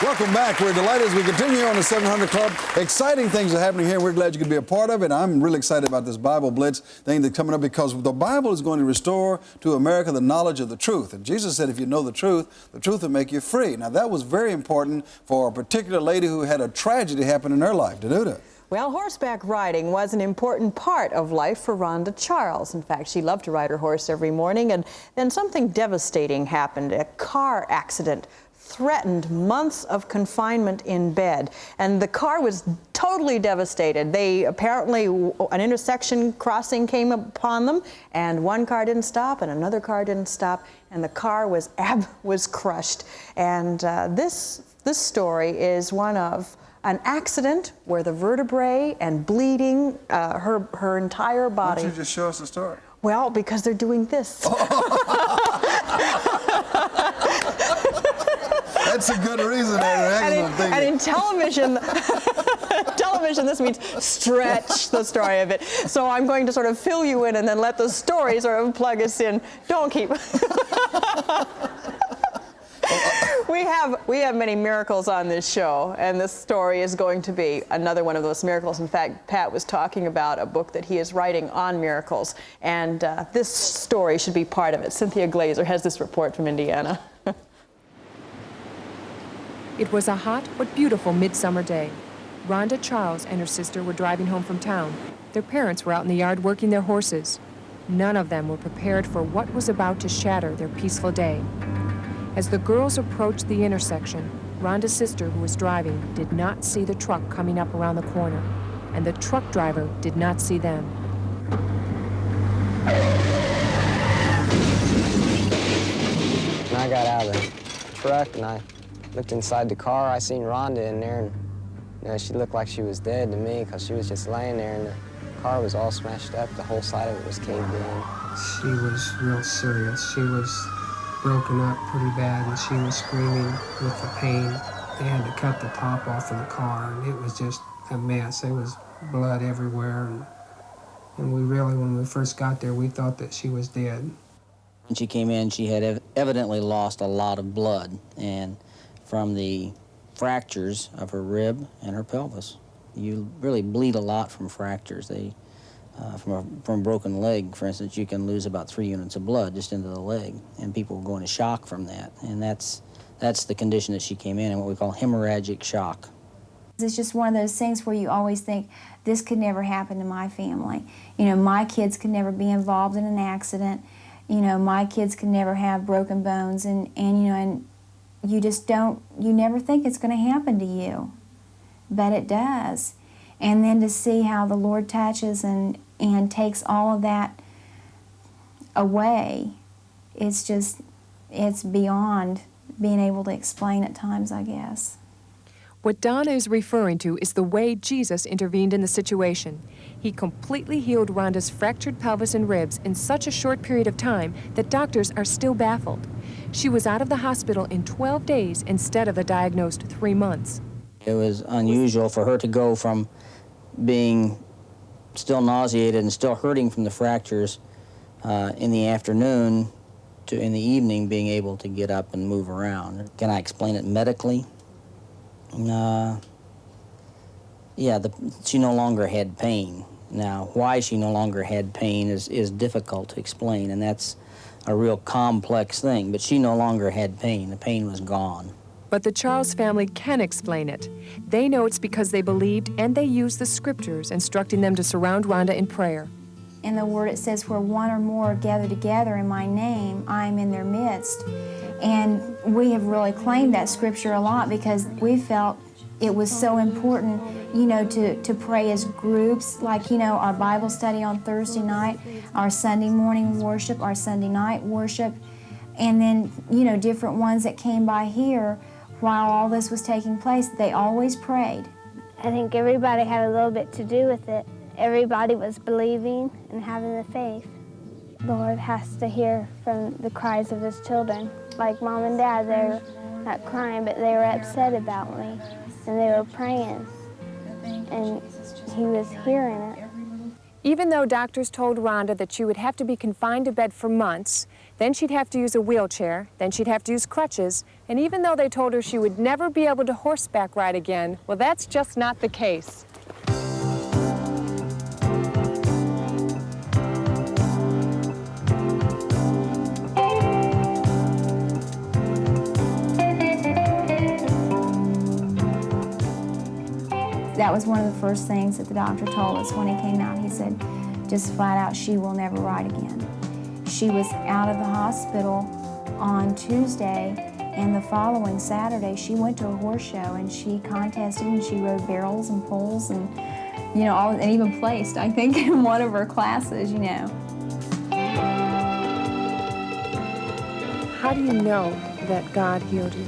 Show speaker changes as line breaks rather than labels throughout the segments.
Welcome back. We're delighted as we continue on the 700 Club. Exciting things are happening here. We're glad you could be a part of it. I'm really excited about this Bible Blitz thing that's coming up because the Bible is going to restore to America the knowledge of the truth. And Jesus said if you know the truth will make you free. Now, that was very important for a particular lady who had a tragedy happen in her life. Danuta.
Well, horseback riding was an important part of life for Rhonda Charles. In fact, she loved to ride her horse every morning, and then something devastating happened. A car accident threatened months of confinement in bed, and the car was totally devastated. They apparently, an intersection crossing came upon them, and one car didn't stop, and another car didn't stop, and the car was crushed. And this story is one of an accident where the vertebrae and bleeding her entire body.
Why don't you just show us the story?
Well, because they're doing this.
That's a good reason.
And in television, this means stretch the story of it. So I'm going to sort of fill you in and then let the story sort of plug us in. Don't keep. We have many miracles on this show, and this story is going to be another one of those miracles. In fact, Pat was talking about a book that he is writing on miracles, and this story should be part of it. Cynthia Glazer has this report from Indiana.
It was a hot but beautiful midsummer day. Rhonda Charles and her sister were driving home from town. Their parents were out in the yard working their horses. None of them were prepared for what was about to shatter their peaceful day. As the girls approached the intersection, Rhonda's sister, who was driving, did not see the truck coming up around the corner, and the truck driver did not see them.
When I got out of the truck and I looked inside the car, I seen Rhonda in there, and she looked like she was dead to me because she was just laying there, and the car was all smashed up. The whole side of it was caved in.
She was real serious. She was broken up pretty bad, and she was screaming with the pain. They had to cut the top off of the car, and it was just a mess. There was blood everywhere, and we really, when we first got there, we thought that she was dead.
When she came in, she had evidently lost a lot of blood, and from the fractures of her rib and her pelvis. You really bleed a lot from fractures. From a broken leg, for instance, you can lose about 3 units of blood just into the leg, and people go into shock from that. And that's the condition that she came in what we call hemorrhagic shock.
It's just one of those things where you always think, this could never happen to my family. You know, my kids could never be involved in an accident. You know, my kids could never have broken bones, and you just don't, you never think it's going to happen to you, but it does. And then to see how the Lord touches and takes all of that away, it's beyond being able to explain at times, I guess.
What Donna is referring to is the way Jesus intervened in the situation. He completely healed Rhonda's fractured pelvis and ribs in such a short period of time that doctors are still baffled. She was out of the hospital in 12 days instead of the diagnosed 3 months.
It was unusual for her to go from being still nauseated and still hurting from the fractures in the afternoon to in the evening being able to get up and move around. Can I explain it medically? Yeah, she no longer had pain. Now, why she no longer had pain is difficult to explain, and that's a real complex thing, but she no longer had pain. The pain was gone.
But the Charles family can explain it. They know it's because they believed and they used the scriptures, instructing them to surround Rhonda in prayer.
In the Word it says, where one or more are gathered together in my name, I am in their midst. And we have really claimed that scripture a lot because we felt it was so important, you know, to pray as groups, like, you know, our Bible study on Thursday night, our Sunday morning worship, our Sunday night worship, and then, you know, different ones that came by here while all this was taking place. They always prayed.
I think everybody had a little bit to do with it. Everybody was believing and having the faith. The Lord has to hear from the cries of his children. Like Mom and Dad, they're not crying, but they were upset about me, and they were praying, and he was hearing it.
Even though doctors told Rhonda that she would have to be confined to bed for months, Then she'd have to use a wheelchair, then she'd have to use crutches, and even though they told her she would never be able to horseback ride again, well, that's just not the case.
That was one of the first things that the doctor told us when he came out. He said, just flat out, she will never ride again. She was out of the hospital on Tuesday, and the following Saturday, she went to a horse show and she contested and she rode barrels and poles and, you know, and even placed, I think, in one of her classes, you know.
How do you know that God healed you?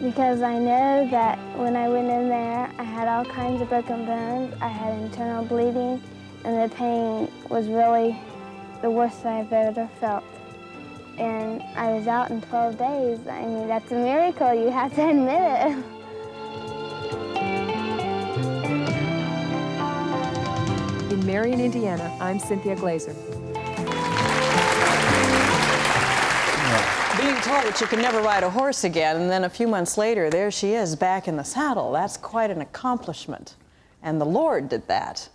Because I know that when I went in there, I had all kinds of broken bones, I had internal bleeding, and the pain was really the worst I've ever felt. And I was out in 12 days. I mean, that's a miracle, you have to admit it.
In Marion, Indiana, I'm Cynthia Glazer.
Being told that you can never ride a horse again, and then a few months later, there she is back in the saddle. That's quite an accomplishment. And the Lord did that.